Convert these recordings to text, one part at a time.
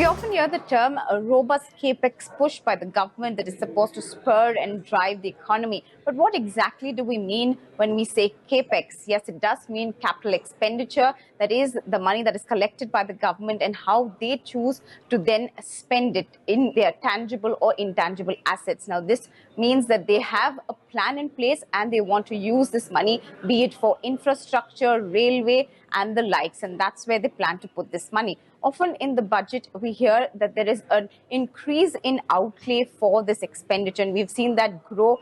often hear the term a robust capex push by the government that is supposed to spur and drive the economy. But what exactly do we mean when we say capex? Yes, it does mean capital expenditure. That is the money that is collected by the government and how they choose to then spend it in their tangible or intangible assets. Now, this means that they have a plan in place and they want to use this money, be it for infrastructure, railway, and the likes. And that's where they plan to put this money. Often in the budget, we hear that there is an increase in outlay for this expenditure. And we've seen that grow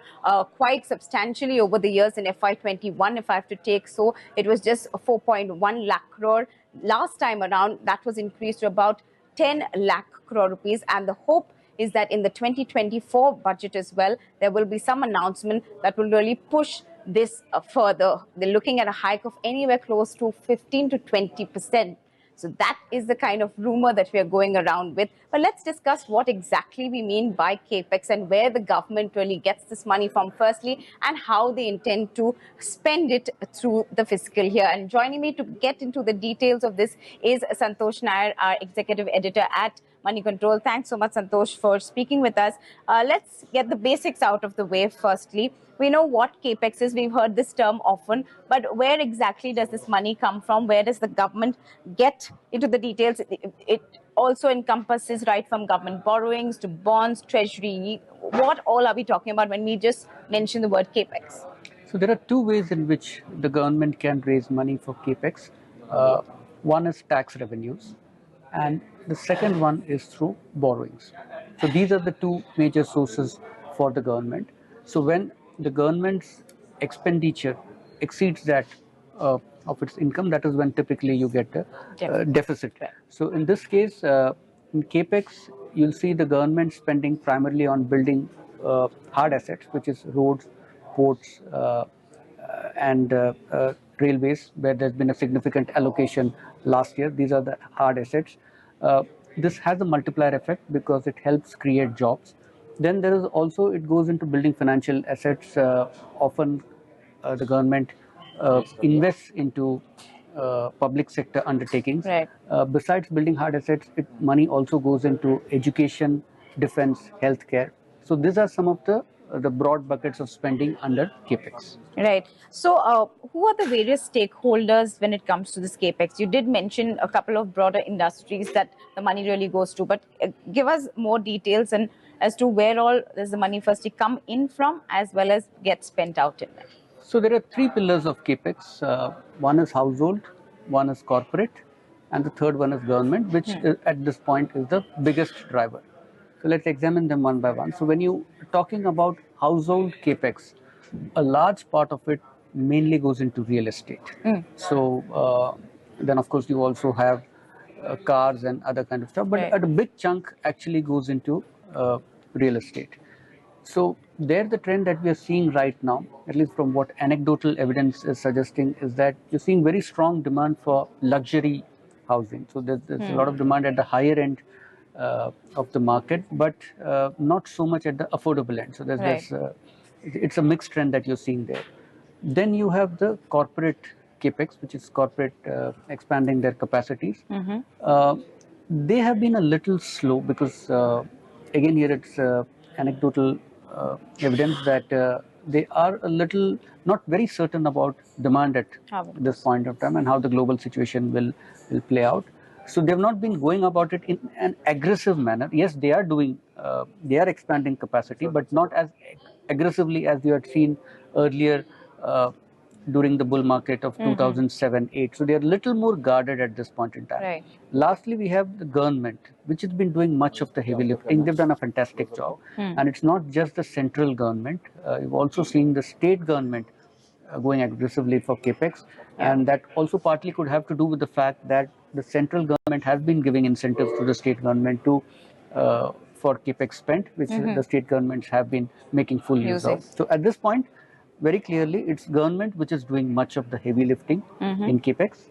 quite substantially over the years. In FY21, if I have to take so, it was just 4.1 lakh crore. Last time around, that was increased to about 10 lakh crore rupees. And the hope is that in the 2024 budget as well, there will be some announcement that will really push this further. They're looking at a hike of anywhere close to 15 to 20%. So that is the kind of rumor that we are going around with. But let's discuss what exactly we mean by capex and where the government really gets this money from firstly and how they intend to spend it through the fiscal year. And joining me to get into the details of this is Santosh Nair, our executive editor at Moneycontrol. Thanks so much, Santosh, for speaking with us. Let's get the basics out of the way firstly. We know what capex is. We've heard this term often, but where exactly does this money come from? Where does the government get into the details? It also encompasses right from government borrowings to bonds, treasury. What all are we talking about when we just mention the word capex? So there are two ways in which the government can raise money for capex. One is tax revenues, and the second one is through borrowings. So these are the two major sources for the government. So when the government's expenditure exceeds that of its income, that is when typically you get a deficit. So in this case, in capex, you'll see the government spending primarily on building hard assets, which is roads, ports, and railways, where there's been a significant allocation last year. These are the hard assets. This has a multiplier effect because it helps create jobs. Then there is also, it goes into building financial assets. Often the government invests into public sector undertakings. Right. Besides building hard assets, money also goes into education, defense, healthcare. So these are some of the broad buckets of spending under capex. Right. So who are the various stakeholders when it comes to this capex? You did mention a couple of broader industries that the money really goes to, but give us more details and as to where all does the money firstly come in from as well as get spent out in there. So there are three pillars of capex. One is household, one is corporate, and the third one is government, which at this point is the biggest driver. So let's examine them one by one. So when you are talking about household capex, a large part of it mainly goes into real estate. So then of course you also have cars and other kind of stuff, but a big chunk actually goes into real estate. So there the trend that we are seeing right now, at least from what anecdotal evidence is suggesting, is that you're seeing very strong demand for luxury housing. So there's a lot of demand at the higher end of the market, but not so much at the affordable end. So there's it's a mixed trend that you're seeing there. Then you have the corporate capex, which is corporate expanding their capacities. They have been a little slow because again here it's anecdotal evidence that they are a little not very certain about demand at this point of time and how the global situation will play out. So they have not been going about it in an aggressive manner. Yes, they are doing, they are expanding capacity, but not as aggressively as you had seen earlier during the bull market of 2007-8. So they are a little more guarded at this point in time. Right. Lastly, we have the government, which has been doing much of the heavy lifting. They've done a fantastic job. And it's not just the central government. You've also seen the state government going aggressively for capex. And that also partly could have to do with the fact that the central government has been giving incentives to the state government to for capex spent, which the state governments have been making full use of. So at this point, very clearly, it's government which is doing much of the heavy lifting in capex.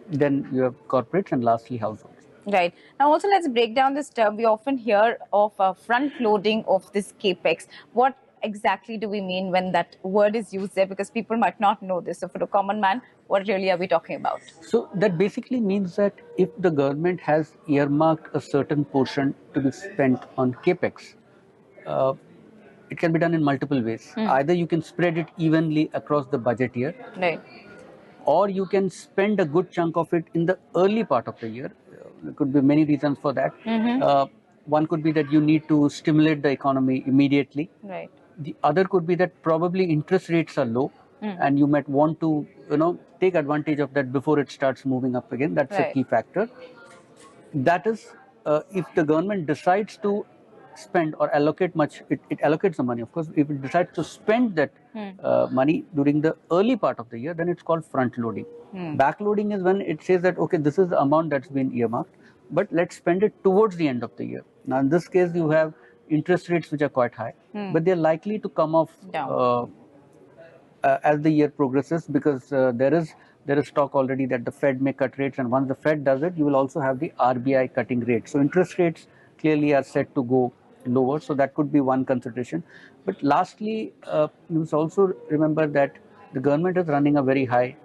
Then you have corporates and lastly households. Right. Now also let's break down this term. We often hear of front loading of this capex. What exactly do we mean when that word is used there? Because people might not know this. So for a common man, what really are we talking about? So that basically means that if the government has earmarked a certain portion to be spent on capex, uh, it can be done in multiple ways. Either you can spread it evenly across the budget year, Right. or you can spend a good chunk of it in the early part of the year. There could be many reasons for that. One could be that you need to stimulate the economy immediately. Right. The other could be that probably interest rates are low, and you might want to, take advantage of that before it starts moving up again. That's a Right. key factor. That is, if the government decides to spend or allocate much, it allocates the money. Of course, if it decides to spend that money during the early part of the year, then it's called front loading. Back loading is when it says that, okay, this is the amount that's been earmarked, but let's spend it towards the end of the year. Now, in this case, you have interest rates which are quite high, but they're likely to come off as the year progresses, because there is talk already that the Fed may cut rates, and once the Fed does it, you will also have the RBI cutting rates. So interest rates clearly are set to go lower. So that could be one consideration. But lastly, you must also remember that the government is running a very high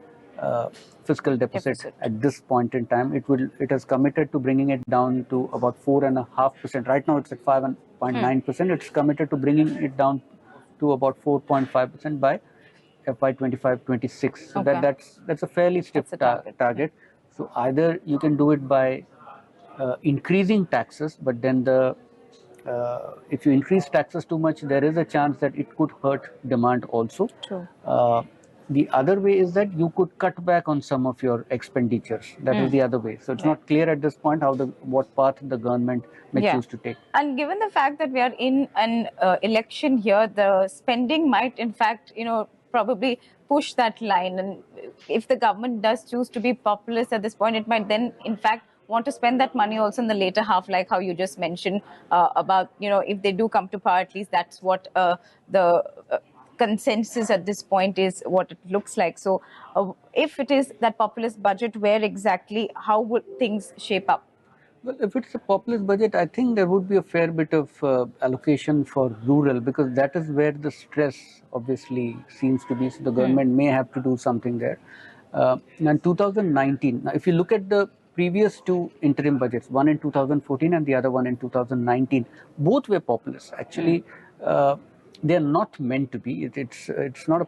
fiscal deficit at this point in time. It has committed to bringing it down to about 4.5%. Right now it's at 5.9%. It's committed to bringing it down to about 4.5% by FY 25-26. So that's a fairly stiff target. So either you can do it by increasing taxes, but then if you increase taxes too much, there is a chance that it could hurt demand also. True. The other way is that you could cut back on some of your expenditures. That is the other way. So it's not clear at this point what path the government may choose to take. And given the fact that we are in an election here, the spending might, in fact, probably push that line. And if the government does choose to be populist at this point, it might then, in fact, want to spend that money also in the later half, like how you just mentioned about, if they do come to power, at least that's what the consensus at this point is what it looks like. So if it is that populist budget, where exactly, how would things shape up? Well, if it's a populist budget, I think there would be a fair bit of allocation for rural, because that is where the stress obviously seems to be. So the government may have to do something there. In 2019, now if you look at the previous two interim budgets, one in 2014 and the other one in 2019, both were populist. Actually, they are not meant to be. It's not a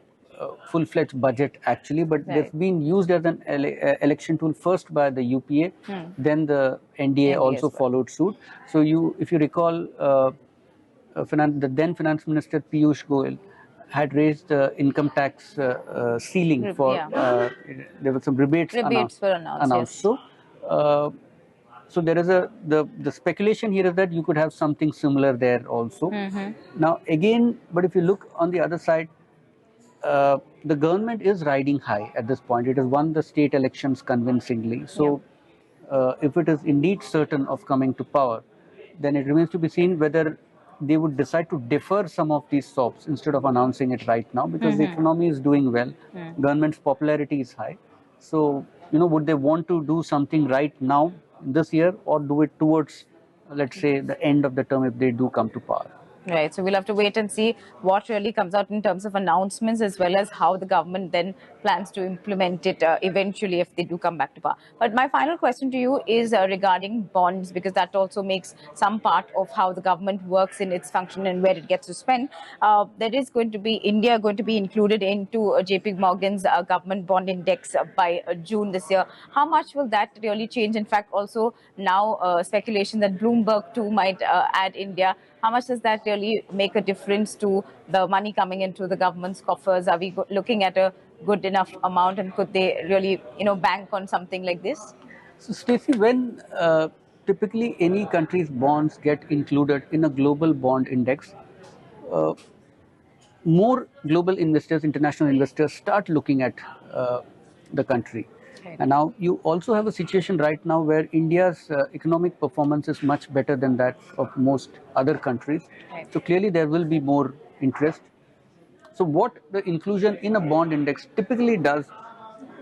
full-fledged budget actually, but they've been used as an election tool first by the UPA, then the NDA also followed suit. So if you recall, the then Finance Minister Piyush Goyal had raised the income tax ceiling for there were some rebates were announced. Yes. So there is the speculation here is that you could have something similar there also. Now again, but if you look on the other side, the government is riding high at this point. It has won the state elections convincingly. So if it is indeed certain of coming to power, then it remains to be seen whether they would decide to defer some of these SOPs instead of announcing it right now, because the economy is doing well, government's popularity is high. So, would they want to do something right now this year, or do it towards, let's say, the end of the term if they do come to power? Right. So we'll have to wait and see what really comes out in terms of announcements, as well as how the government then plans to implement it eventually if they do come back to power. But my final question to you is regarding bonds, because that also makes some part of how the government works in its function and where it gets to spend. There is going to be India going to be included into JP Morgan's government bond index by June this year. How much will that really change? In fact, also now speculation that Bloomberg too might add India. How much does that really make a difference to the money coming into the government's coffers? Are we looking at a good enough amount, and could they really, bank on something like this? So, Stacey, when typically any country's bonds get included in a global bond index, more global investors, international investors, start looking at the country. And now you also have a situation right now where India's economic performance is much better than that of most other countries. So clearly there will be more interest. So what the inclusion in a bond index typically does,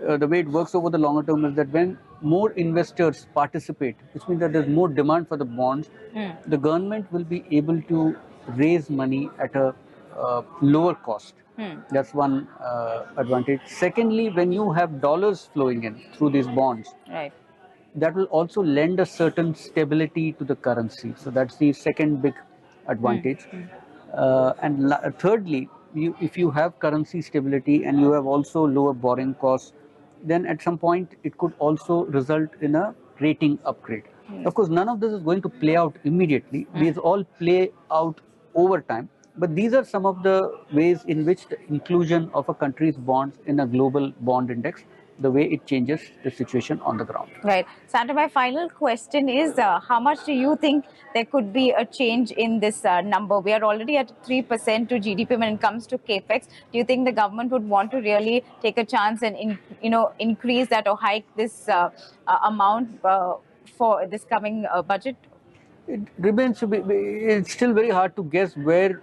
the way it works over the longer term, is that when more investors participate, which means that there's more demand for the bonds, the government will be able to raise money at a lower cost. That's one advantage. Secondly, when you have dollars flowing in through these bonds, Right. that will also lend a certain stability to the currency. So that's the second big advantage. And thirdly, if you have currency stability and you have also lower borrowing costs, then at some point it could also result in a rating upgrade. Of course, none of this is going to play out immediately. These all play out over time. But these are some of the ways in which the inclusion of a country's bonds in a global bond index, the way it changes the situation on the ground. Right. Santa, my final question is how much do you think there could be a change in this number? We are already at 3% to GDP when it comes to Capex. Do you think the government would want to really take a chance and increase that or hike this amount for this coming budget? It remains to be. It's still very hard to guess where,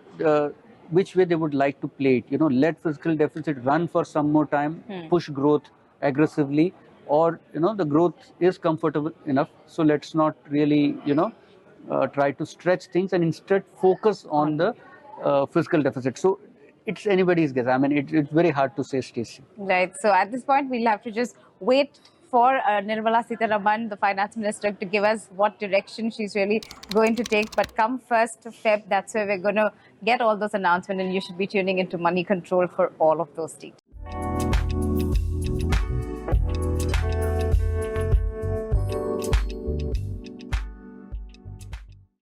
which way they would like to play it. Let fiscal deficit run for some more time, push growth aggressively, or the growth is comfortable enough. So let's not really try to stretch things and instead focus on the fiscal deficit. So it's anybody's guess. I mean, it's very hard to say, Stacey. Right. So at this point, we'll have to just wait for Nirmala Sitharaman, the finance minister, to give us what direction she's really going to take. But come 1st of Feb, that's where we're going to get all those announcements, and you should be tuning into Money Control for all of those details.